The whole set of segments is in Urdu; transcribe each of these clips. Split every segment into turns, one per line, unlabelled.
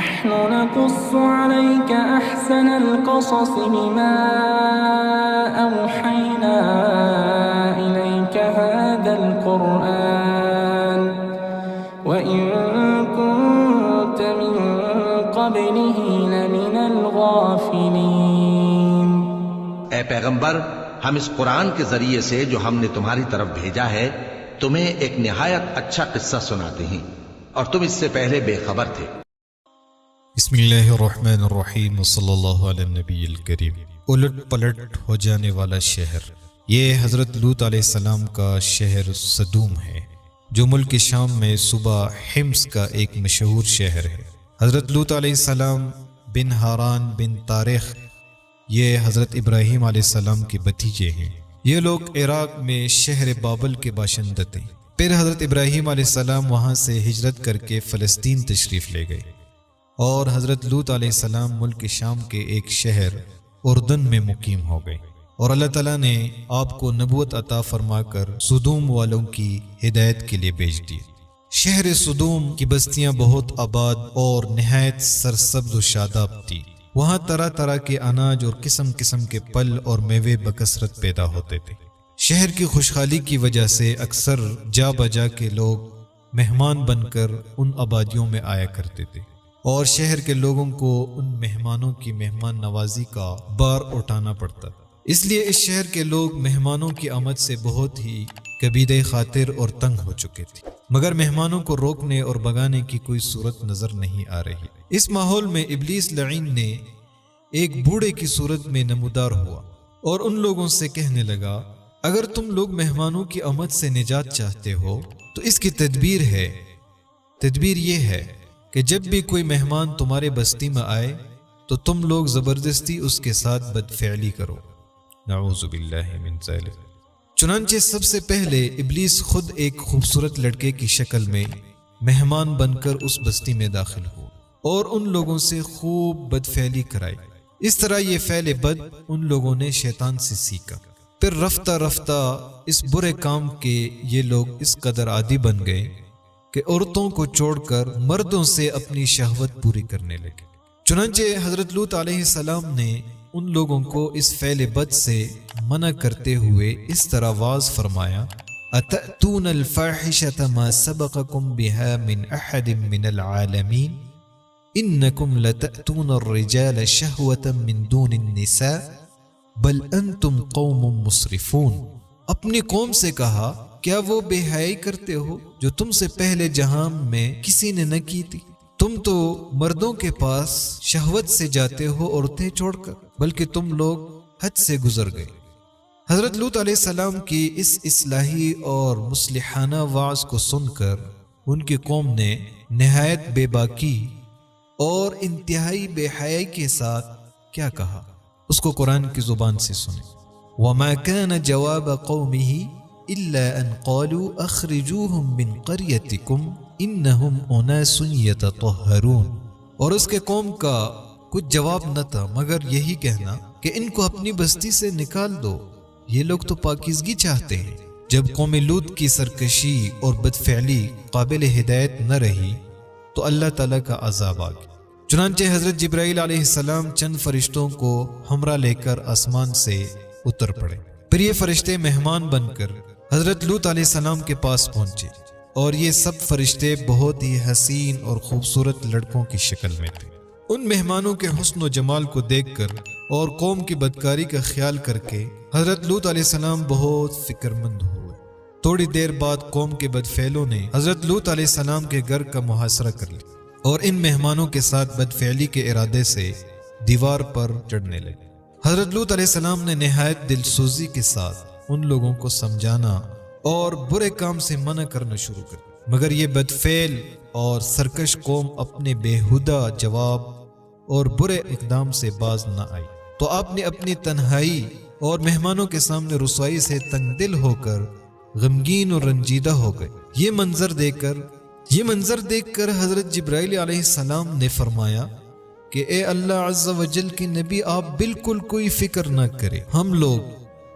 نحن نقص عليك أحسن القصص بما أوحينا إليك هذا القرآن وإن كنت من قبله لمن الغافلين۔
اے پیغمبر، ہم اس قرآن کے ذریعے سے جو ہم نے تمہاری طرف بھیجا ہے تمہیں ایک نہایت اچھا قصہ سناتے ہیں اور تم اس سے پہلے بے خبر تھے۔
بسم اللہ الرحمن الرحیم وصلی اللہ علی النبی الکریم۔ الٹ پلٹ ہو جانے والا شہر، یہ حضرت لوط علیہ السلام کا شہر صدوم ہے جو ملک شام میں صوبہ حمص کا ایک مشہور شہر ہے۔ حضرت لوط علیہ السلام بن ہاران بن طارخ یہ حضرت ابراہیم علیہ السلام کے بھتیجے ہیں۔ یہ لوگ عراق میں شہر بابل کے باشندے تھے۔ پھر حضرت ابراہیم علیہ السلام وہاں سے ہجرت کر کے فلسطین تشریف لے گئے اور حضرت لوط علیہ السلام ملک شام کے ایک شہر اردن میں مقیم ہو گئے، اور اللہ تعالیٰ نے آپ کو نبوت عطا فرما کر صدوم والوں کی ہدایت کے لیے بھیج دیے۔ شہر صدوم کی بستیاں بہت آباد اور نہایت سرسبز و شاداب تھی۔ وہاں طرح طرح کے اناج اور قسم قسم کے پھل اور میوے بکثرت پیدا ہوتے تھے۔ شہر کی خوشحالی کی وجہ سے اکثر جا بجا کے لوگ مہمان بن کر ان آبادیوں میں آیا کرتے تھے، اور شہر کے لوگوں کو ان مہمانوں کی مہمان نوازی کا بار اٹھانا پڑتا۔ اس لیے اس شہر کے لوگ مہمانوں کی آمد سے بہت ہی کبیدہ خاطر اور تنگ ہو چکے تھے، مگر مہمانوں کو روکنے اور بگانے کی کوئی صورت نظر نہیں آ رہی۔ اس ماحول میں ابلیس لعین نے ایک بوڑھے کی صورت میں نمودار ہوا اور ان لوگوں سے کہنے لگا، اگر تم لوگ مہمانوں کی آمد سے نجات چاہتے ہو تو اس کی تدبیر یہ ہے کہ جب بھی کوئی مہمان تمہارے بستی میں آئے تو تم لوگ زبردستی اس کے ساتھ بدفعلی کرو۔ نعوذ باللہ من ذالک۔ چنانچہ سب سے پہلے ابلیس خود ایک خوبصورت لڑکے کی شکل میں مہمان بن کر اس بستی میں داخل ہوا اور ان لوگوں سے خوب بدفعلی کرائی۔ اس طرح یہ فعل بد ان لوگوں نے شیطان سے سیکھا۔ پھر رفتہ رفتہ اس برے کام کے یہ لوگ اس قدر عادی بن گئے کہ عورتوں کو چھوڑ کر مردوں سے اپنی شہوت پوری کرنے لگے۔ چنانچہ حضرت لوط علیہ السلام نے ان لوگوں کو اس فعل بد سے منع کرتے ہوئے اس طرح واز فرمایا، اتأتون الفاحشة ما سبقكم بها من احد من العالمین انکم لتأتون الرجال شہوة من دون النساء بل انتم قوم مسرفون۔ اپنی قوم سے کہا، کیا وہ بے حیائی کرتے ہو جو تم سے پہلے جہاں میں کسی نے نہ کی تھی؟ تم تو مردوں کے پاس شہوت سے جاتے ہو عورتیں چھوڑ کر، بلکہ تم لوگ حد سے گزر گئے۔ حضرت لوط علیہ السلام کی اس اصلاحی اور مصلحانہ واعظ کو سن کر ان کی قوم نے نہایت بے باکی اور انتہائی بے حیائی کے ساتھ کیا کہا، اس کو قرآن کی زبان سے سنیں۔ وَمَا كَانَ جَوَابَ قَوْمِهِ إِلَّا أَن قَالُوا أَخْرِجُوهُم مِّن قَرْيَتِكُمْ إِنَّهُمْ أُنَاسٌ يَتَطَهَّرُونَ۔ اور اس کے قوم کا کچھ جواب نہ تھا مگر یہی کہنا کہ ان کو اپنی بستی سے نکال دو، یہ لوگ تو پاکیزگی چاہتے ہیں۔ جب قوم لوط کی سرکشی اور بدفعلی قابل ہدایت نہ رہی تو اللہ تعالیٰ کا عذاب آ گیا۔ چنانچہ حضرت جبرائیل علیہ السلام چند فرشتوں کو ہمراہ لے کر آسمان سے اتر پڑے۔ پھر یہ فرشتے مہمان بن کر حضرت لوط علیہ السلام کے پاس پہنچے، اور یہ سب فرشتے بہت ہی حسین اور خوبصورت لڑکوں کی شکل میں تھے۔ ان مہمانوں کے حسن و جمال کو دیکھ کر اور قوم کی بدکاری کا خیال کر کے حضرت لوط علیہ السلام بہت فکر مند ہوئے۔ تھوڑی دیر بعد قوم کے بدفعلوں نے حضرت لوط علیہ السلام کے گھر کا محاصرہ کر لیا اور ان مہمانوں کے ساتھ بدفعلی کے ارادے سے دیوار پر چڑھنے لگے۔ حضرت لوط علیہ السلام نے نہایت دل سوزی کے ساتھ ان لوگوں کو سمجھانا اور برے کام سے منع کرنا شروع کر، مگر یہ بدفعل اور سرکش قوم اپنے بےہودہ جواب اور برے اقدام سے باز نہ آئی، تو آپ نے اپنی تنہائی اور مہمانوں کے سامنے رسوائی سے تنگ دل ہو کر غمگین اور رنجیدہ ہو گئے۔ یہ منظر دیکھ کر حضرت جبرائیل علیہ السلام نے فرمایا کہ اے اللہ عز و جل کے نبی، آپ بالکل کوئی فکر نہ کرے، ہم لوگ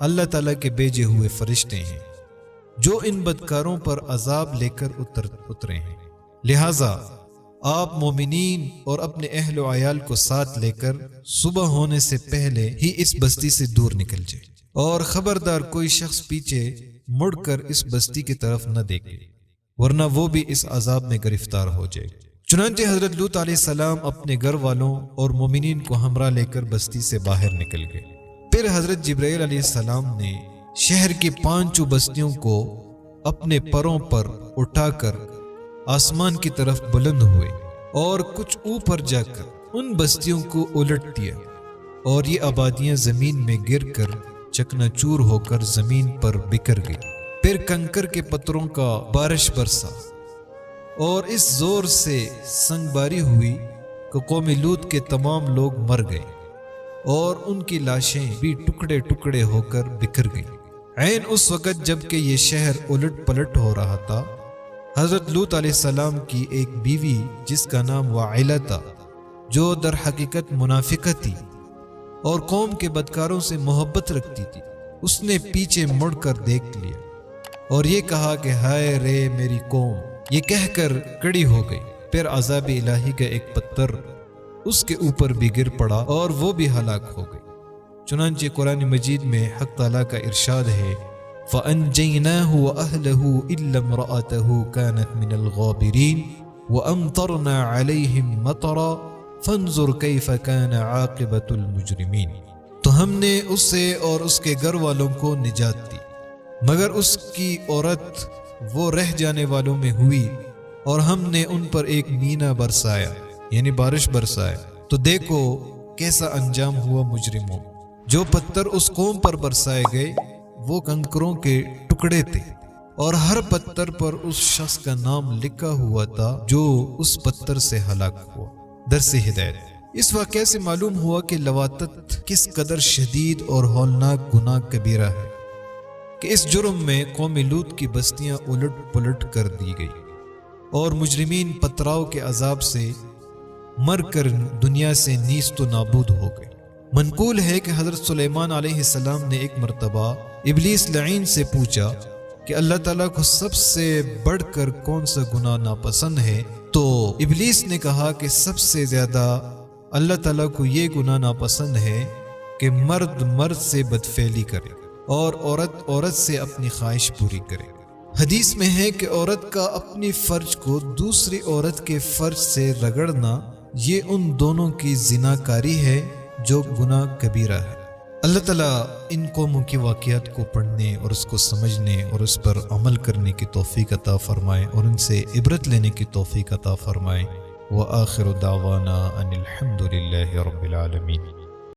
اللہ تعالیٰ کے بھیجے ہوئے فرشتے ہیں جو ان بدکاروں پر عذاب لے کر اترے ہیں، لہٰذا آپ مومنین اور اپنے اہل و عیال کو ساتھ لے کر صبح ہونے سے پہلے ہی اس بستی سے دور نکل جائے، اور خبردار کوئی شخص پیچھے مڑ کر اس بستی کی طرف نہ دیکھے، ورنہ وہ بھی اس عذاب میں گرفتار ہو جائے۔ چنانچہ حضرت لوط علیہ السلام اپنے گھر والوں اور مومنین کو ہمراہ لے کر بستی سے باہر نکل گئے۔ پھر حضرت جبرائیل علیہ السلام نے شہر کی 5 بستیوں کو اپنے پروں پر اٹھا کر آسمان کی طرف بلند ہوئے اور کچھ اوپر جا کر ان بستیوں کو الٹ دیا، اور یہ آبادیاں زمین میں گر کر چکنا چور ہو کر زمین پر بکھر گئی۔ پھر کنکر کے پتھروں کا بارش برسا اور اس زور سے سنگ باری ہوئی کہ قوم لوط کے تمام لوگ مر گئے اور ان کی لاشیں بھی ٹکڑے ٹکڑے ہو کر بکھر گئیں۔ عین اس وقت جب کہ یہ شہر الٹ پلٹ ہو رہا تھا، حضرت لوط علیہ السلام کی ایک بیوی جس کا نام وائلہ تھا، جو در حقیقت منافقہ تھی اور قوم کے بدکاروں سے محبت رکھتی تھی، اس نے پیچھے مڑ کر دیکھ لیا اور یہ کہا کہ ہائے رے میری قوم، یہ کہہ کر کڑی ہو گئی۔ پھر عذاب الہی کا ایک پتھر اس کے اوپر بھی گر پڑا اور وہ بھی ہلاک ہو گئی۔ چنانچہ قرآن مجید میں حق تعالیٰ کا ارشاد ہے فَأَنْجَيْنَاهُ وَأَهْلَهُ إِلَّا امْرَأَتَهُ كَانَتْ مِنَ الْغَابِرِينَ وَأَمْطَرْنَا عَلَيْهِمْ مَطَرًا فَانظُرْ كَيْفَ كَانَ عَاقِبَةُ الْمُجْرِمِينَ۔ تو ہم نے اسے اور اس کے گھر والوں کو نجات دی، مگر اس کی عورت وہ رہ جانے والوں میں ہوئی، اور ہم نے ان پر ایک مینا برسایا، یعنی بارش برسایا، تو دیکھو کیسا انجام ہوا مجرموں۔ جو پتھر اس قوم پر برسائے گئے وہ کنکروں کے ٹکڑے تھے، اور ہر پتھر پر اس شخص کا نام لکھا ہوا تھا جو اس پتھر سے ہلاک ہوا۔ درس ہدایت۔ اس واقعے سے معلوم ہوا کہ لواطت کس قدر شدید اور ہولناک گناہ کبیرہ ہے کہ اس جرم میں قوم لوط کی بستیاں الٹ پلٹ کر دی گئی اور مجرمین پتھراؤ کے عذاب سے مر کر دنیا سے نیست و نابود ہو گئے۔ منقول ہے کہ حضرت سلیمان علیہ السلام نے ایک مرتبہ ابلیس لعین سے پوچھا کہ اللہ تعالیٰ کو سب سے بڑھ کر کون سا گناہ ناپسند ہے، تو ابلیس نے کہا کہ سب سے زیادہ اللہ تعالیٰ کو یہ گناہ ناپسند ہے کہ مرد مرد سے بدفعلی کرے اور عورت عورت سے اپنی خواہش پوری کرے۔ حدیث میں ہے کہ عورت کا اپنی فرج کو دوسری عورت کے فرج سے رگڑنا یہ ان دونوں کی زناکاری ہے جو گناہ کبیرہ ہے۔ اللہ تعالیٰ ان قوموں کی واقعات کو پڑھنے اور اس کو سمجھنے اور اس پر عمل کرنے کی توفیق عطا فرمائے اور ان سے عبرت لینے کی توفیق عطا فرمائے۔ وآخر دعوانا ان الحمد للہ رب العالمین۔